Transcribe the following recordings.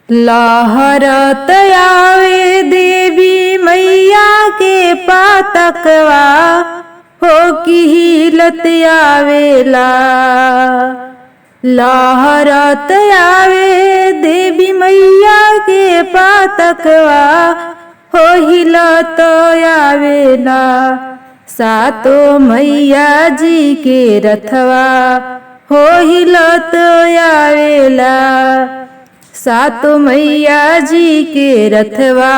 लहरत आवे देवी मैया के पातकवा, हो की हिलत आवेला। लहरत आवे देवी मैया के पातकवा, हो हिलत आवेला। सातो मैया जी के रथवा, हो हिलत आवेला। सातो मैया जी के रथवा,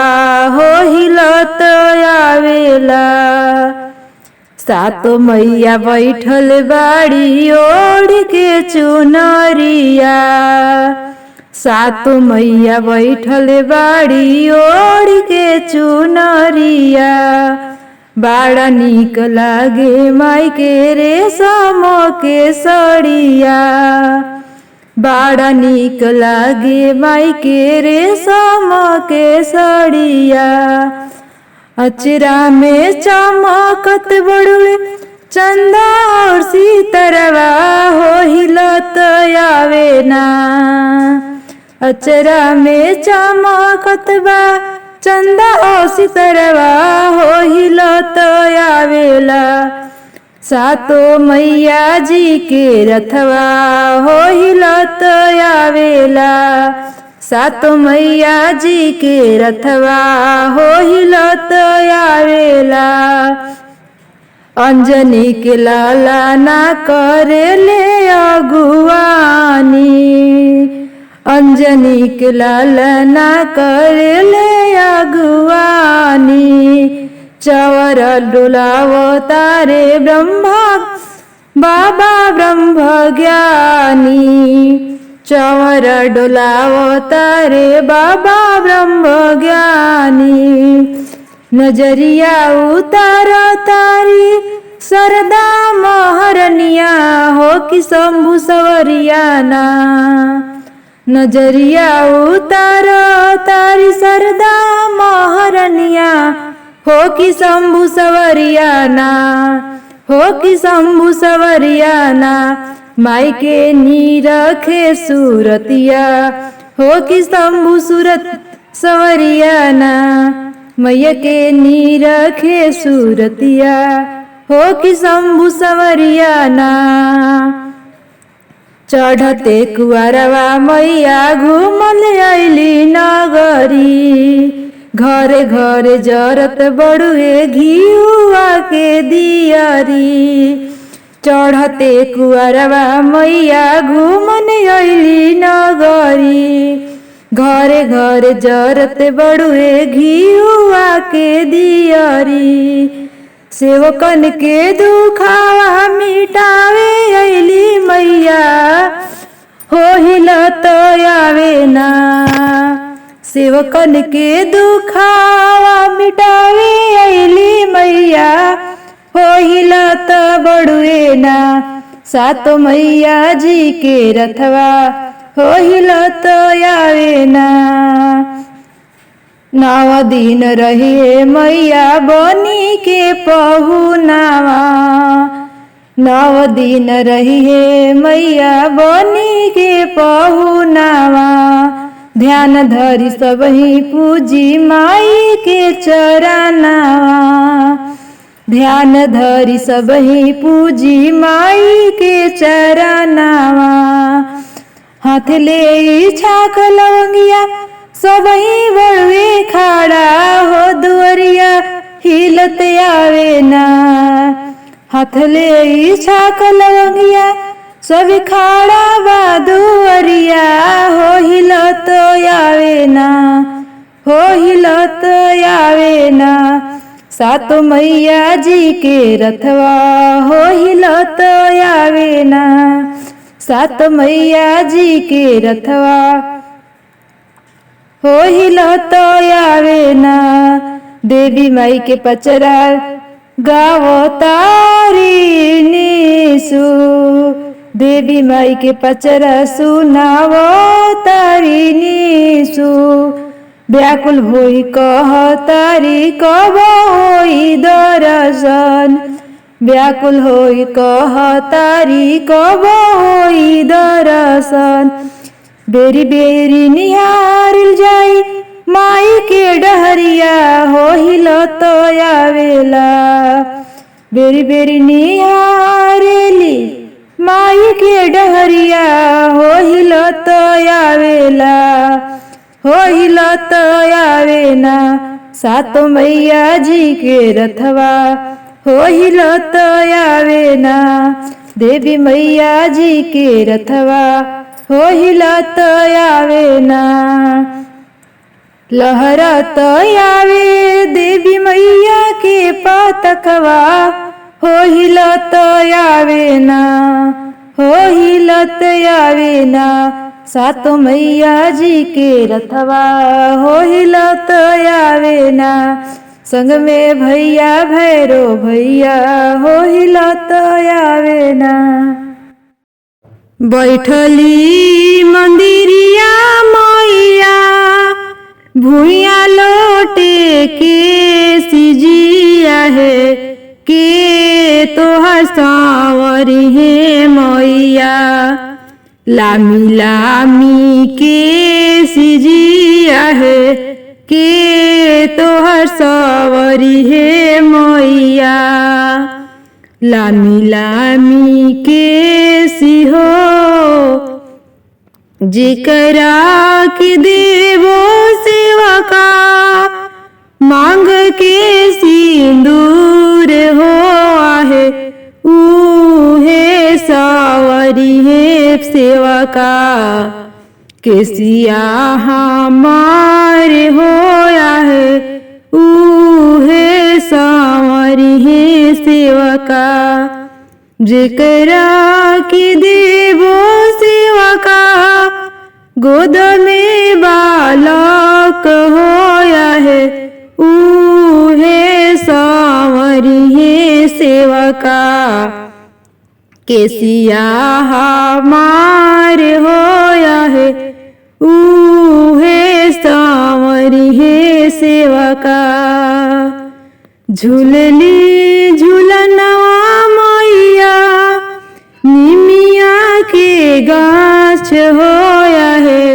हो हिलत आवेला। सातो मैया बैठल बाड़ी ओढ़ के चुनरिया। सातो मैया बैठल बाड़ी ओढ़ के चुनरिया। बड़ा निक लागे माई के रेशम के सड़िया। बड़ा निक लागे माई के रेशम के सड़िया। अचरा में चमकत बड़ुए चंदा और सितरवा, हो हिलत आवे ना। अचरा में चमकत बा चंदा और सितरवा, हो हिलत आवेला। सातो मैया जी के रथवा, हो हिलत आवेला। सातो मैया जी के रथवा, हो हिलत आवेला। अंजनी के लाला ना करेले अगुवानी। अंजनी के लाला ना करेले अगुवानी। चवर डुलावतारे ब्रह्मा बाबा ब्रह्म ज्ञानी। चवर डुलावतारे बाबा ब्रह्म ज्ञानी। नजरिया उतार तारी सरदा महरनिया, हो कि शंभु सवरियाना। नजरिया उतार तारी सरदा महरनिया, हो कि शंभु सवरियाना। हो कि शंभु सवरियाना। माई के नीरखे सूरतिया, हो कि शंभु सूरत सवरियाना। मैया के नीरखे सूरतिया, हो कि शंभु सवरियाना। चढ़ते कुआरवा मैया घूमल आइली नगरी। घरे घरे जरत बड़ुए घिउआ के दियारी। चढ़ते कुआरवा मैया घूमन आइली नगरी। घरे घरे जरत बड़ुए घिउआ के दियारी। सेवकन के दुखावा मिटावे आइली मैया, हो हिलत आवे ना। सेवकन के दुखावा मिटावे आइली मैया, हो हिलत बड़ुए ना। सातो मैया जी के रथवा, हो हिलत आवे ना। 9 दिन रहिए मैया बनी के पहुनावा। 9 दिन रहिए मैया बनी के पहुनावा। ध्यान धरी सबही पूजी माई के चरनावा। ध्यान धरी सबही पूजी माई के चरनावा। हाथ ले छाक लवंगिया सबही बड़ुए खाड़ा, हो दुअरिया हिलत आवे ना। हाथ ले छाक लवंगिया सब खाड़ा बा दुअरिया, हो हिलत आवे ना। हो हिलत आवे ना। सातो मैया जी के रथवा, हो हिलत आवे ना। सातो मैया जी के रथवा, हो हिलत आवे ना। देवी माई के पचरा गावो तारी निसु। देवी माई के पचरा सुनावो तारी निसु। व्याकुल होई कह तारी कब होई दर्शन। व्याकुल होई कह तारी कब होई दर्शन। बेरी बेरी निहारिल जाई माई के डहरिया होहिलो तो आवेला। बेरी बेरी निहारेली माई के डहरिया होहिलो तो आवेला। होहिलो तो आवेना सातो मैया जी के रथवा होहिलो तो आवेना। देवी मैया जी के रथवा होहिलो तो आवेना। लहरत आवे देवी मैया के पतकवा होहिलो तो आवेना। होहिलो तो आवेना सातो मैया जी के रथवा होहिलो तो आवेना। संग में भैया भैरो भैया होहिलो तो आवेना। बैठली मंदिरिया मैया भूइया लोटे के सिजिया है के तोहर सांवरी है मैया। लामी लामी के सिजिया है के तोहर सांवरी है मैया। लामी लामी के सिहो जेकरा के देवो सेवा का मांग के सिंदूर हो आहे उहे सावरी है सेवा का। केसिया हमार होया है उहे सावरी है सेवा का। जेकरा के देवो सेवा का गोद में बालक होया है उहे सांवरी है सेवा का। केसिया हमार होया है उहे सांवरी है सेवा का। झूलली झूलनवा मैया निमिया के गाछ होया है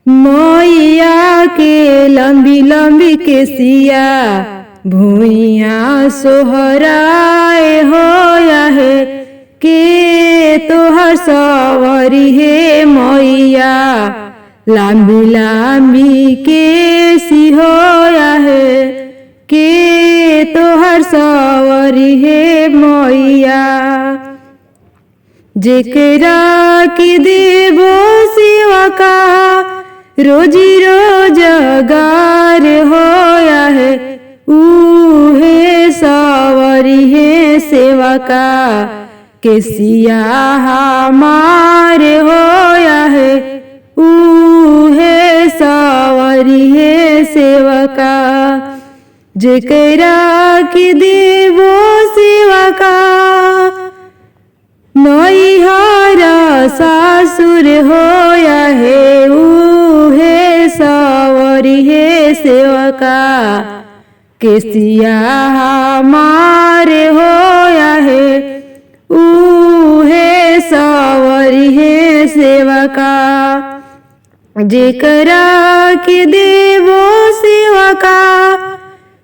मैया के लंबी लंबी केसिया भूइया सोहराए होया है के तोहर सवरी है मैया। लंबी लंबी केसी होया है के तोहर सवरी है मैया। जेकरा के देवो सेवा का रोजी रोजगार होया है उहे सावरी है सेवा का। केसिया हमार होया है उहे सावरी है सेवा का। जेकरा के देवो सेवा का नैहरा सासुर होया है उहे सावरी है सेवा का। केसिया हमार होया है उहे सावरी है सेवा का। जेकरा के देवो सेवा का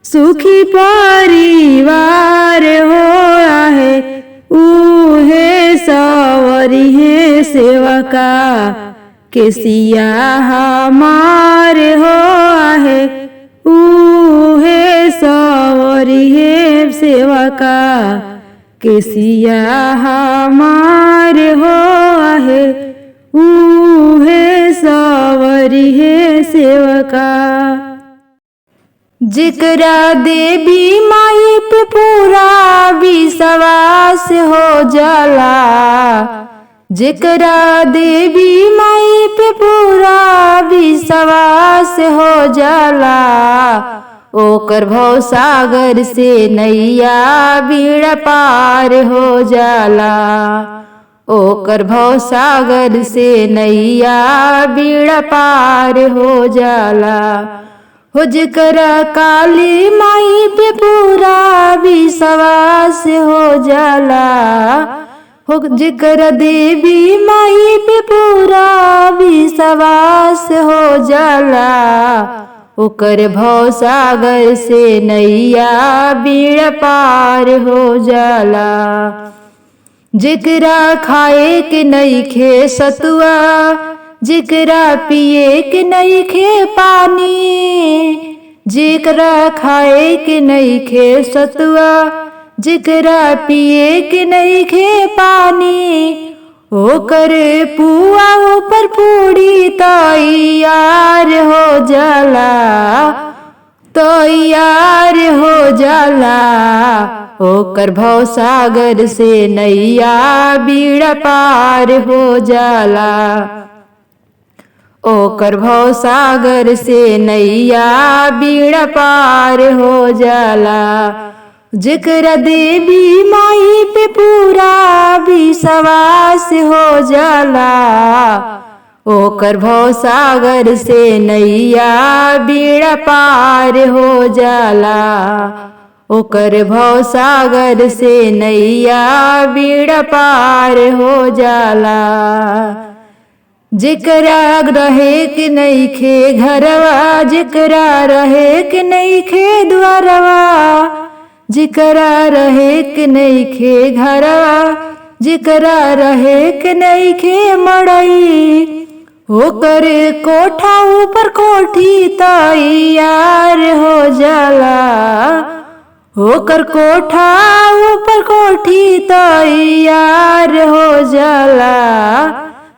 सुखी परिवार होया है उहे सावरी है सेवा का। केसिया हमार होया है उहे सावरी है सेवा का। केसिया हमार होया है उहे सावरी है सेवा का। जेकरा देवी माई पे पूरा विश्वास हो जाला। जेकरा देवी माई पे पूरा विश्वास हो जाला ओकर भव सागर से नैया बीड़ा पार हो जाला। ओकर भव सागर से नैया बीड़ा पार हो जाला। हो जेकरा काली माई पे पूरा विश्वास हो जाला। हो जिकर देवी माई पे पूरा विश्वास हो जाला, ओकर भव सागर से नैया बीड़ा पार हो जाला। जेकरा खाए के नइखे सतुआ, जेकरा पिए के नइखे पानी, जेकरा खाए के नइखे सतुआ, जेकरा पिए के नइखे पानी, ओकर पुआ ऊपर पूरी तैयार हो जाला, तैयार हो जाला। ओकर भव सागर से नैया बीड़ा पार हो जाला, ओकर भव सागर से नैया बीड़ा पार हो जाला। जेकरा देवी माई पे पूरा विश्वास हो जाला, ओकर भव सागर से नैया बीड़ा पार हो जाला, ओकर भव सागर से नैया बीड़ा पार हो जाला। जेकरा रहे के नइखे घरवा, जेकरा रहे के नइखे द्वारवा, जेकरा रहे के नइखे घरवा, जेकरा रहे के नइखे मड़ई, ओकर कोठा ऊपर कोठी तैयार हो जाला, ओकर कोठा ऊपर कोठी तैयार हो जाला,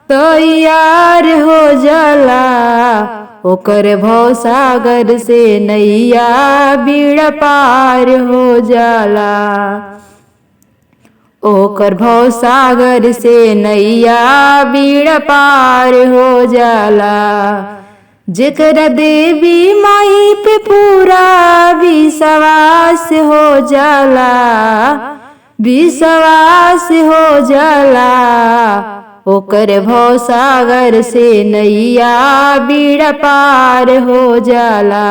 तैयार हो जाला। ओकर भव सागर से नैया बीड़ा पार हो जाला, ओकर भव सागर से नैया बीड़ा पार हो जाला। जेकरा देवी माई पे पूरा विश्वास हो जाला, विश्वास हो जाला, ओकर भव सागर से नैया बीड़ा पार हो जाला।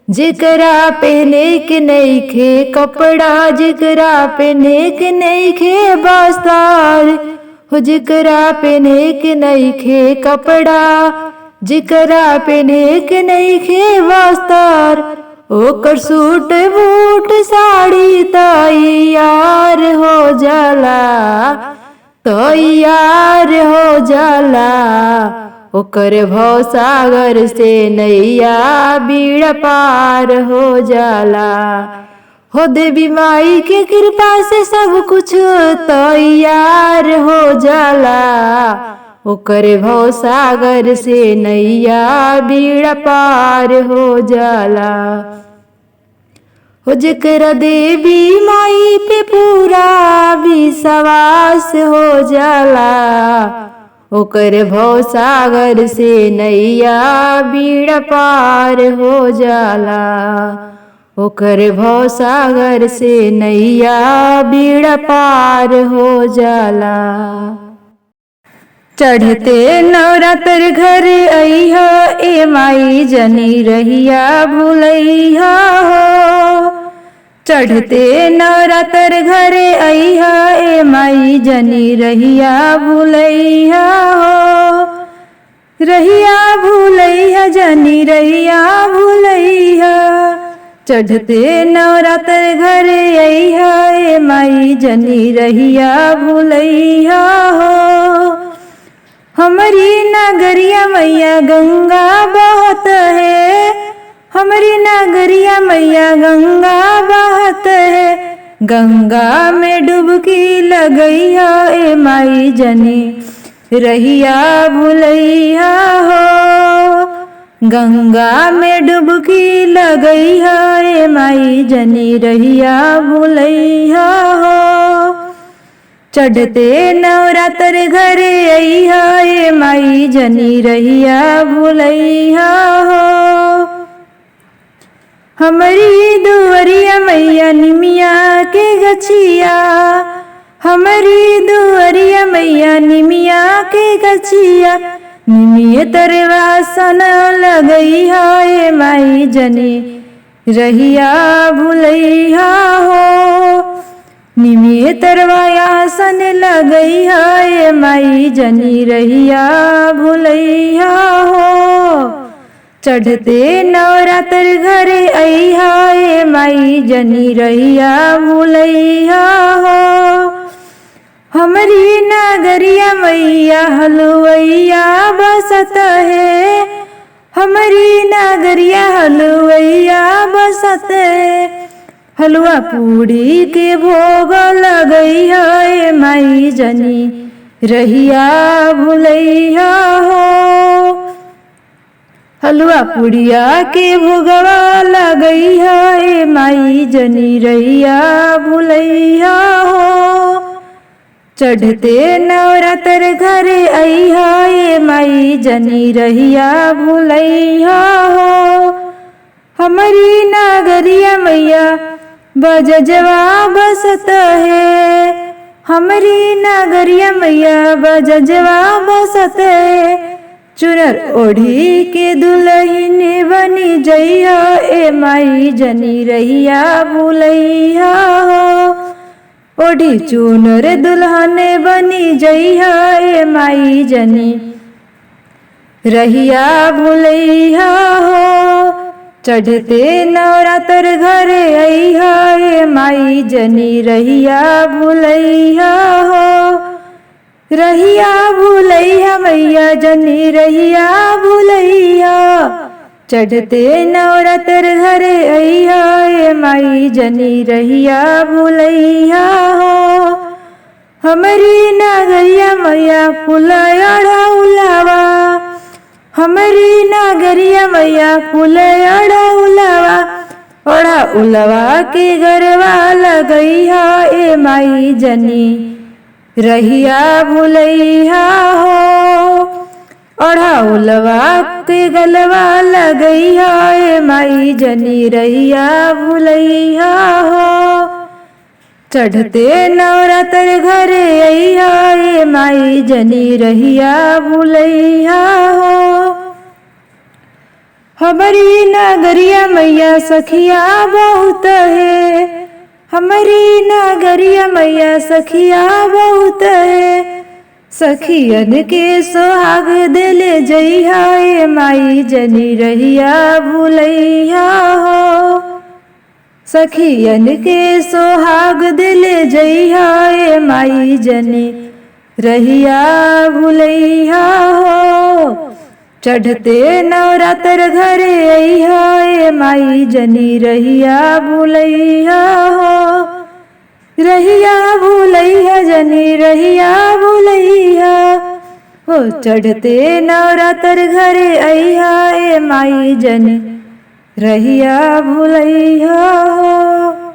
जेकरा पहने के नइखे कपड़ा, जेकरा पहने के नइखे बस्तर, हो जेकरा पहने के नइखे कपड़ा, जेकरा पहने के नइखे बस्तर, ओकर सूट बूट साड़ी तैयार हो जाला, तैयार हो जाला। ओकर भव सागर से नैया बीड़ा पार हो जाला। हो देवी माई के कृपा से सब कुछ तैयार हो जाला, ओकर भव सागर से नैया बीड़ा पार हो जाला। हो जेकरा देवी माई पे पूरा विश्वास हो जाला, ओकर भव सागर से नैया बीड़ा पार हो जाला, ओकर भव सागर से नैया बीड़ा पार हो जाला। चढ़ते नवरात्र घर अइहा, ए माई जनी रहिया भूलैहा हो। चढ़ते नवरात्र घर अइहा, ए माई जनी रहिया भूलैहा हो। रहिया भूलैहा जनी रहिया भूलैहा, चढ़ते नवरात्र घर अइहा, ए माई जनी रहिया भूलैहा हो। हमारी नगरिया मैया गंगा बहत है, हमारी नगरिया मैया गंगा बहत है। गंगा में डुबकी लगैया, ए माई जनी रहिया भूलैया हो। गंगा में डुबकी लगैया, ए माई जनी रहिया भूलैया हो। चढ़ते नवरात्र घर अइहा, ए माई जनी रहिया भूलैया हो। हमारी दुअरिया मैया निमिया के गछिया, हमारी दुअरिया मैया निमिया के गछिया। निमिये तरवा सन लगैहा, ए माई जनी रहिया भूलैया हो। निमिये तरवायासन लगैहा ए माई जनी रहिया भुलैया हो। चढ़ते नवरात्र घरे अइहा ए माई जनी रहिया भुलैया हो। हमरी नगरिया मैया हलुवैया बसत है, हमारी नगरिया हलुवैया बसत है। हलवा पूड़ी के भोग लगैया ए माई जनी रहिया भुलैया हो। हलवा पूड़िया के भोगवा लगैया ए माई जनी रहिया भुलैया हो। चढ़ते नवरात्र घरे अइहा ए माई जनी रहिया भुलैया हो। हमारी नगरिया मैया बजजवा बसत है, हमारी नगरिया मैया बजजवा बसत है। चुनर ओढ़ी के दुल्हन बनी जइहा ए माई जनी रहिया भुलैया हो। ओढ़ी चुनर दुल्हन बनी जइहा ए माई जनी रहिया भुलैया हो। चढ़ते नवरात्र घरे अइहा ए माई जनी रहिया भुलैया हो। रहिया भुलैया मैया जनी रहिया भुलैया। चढ़ते नवरात्र घरे अइहा ए माई जनी रहिया भुलैया हो। हमारी नगरिया मैया फुलैया उलावा, हमारी नगरिया मैया फुलैया उलावा। ओढ़ा उलवा के गरबा लगैहा ए माई जनी रहिया भुलैया हो। ओढ़ा उलवा के गलवा लगैहा ए माई जनी रहिया भुलैया हो। चढ़ते नवरात्र घरे अइहा ए माई जनी रहिया भुलैया हो। हमारी नगरिया मैया सखिया बहुत है, हमारी नगरिया मैया सखिया बहुत है। सखियन के सोहाग दिले जइहा ए माई जनी रहिया भुलैया हो। सखियन के सोहाग दिले जइहा ए माई जनी रहिया भुलैया हो। चढ़ते नवरात्र घरे अइहा ए माई जनी रहिया भुलैया हो। रहिया भुलैया जनी रहिया भुलैया हो। चढ़ते नवरात्र घरे अइहा ए माई जनी रहिया भुलैया हो।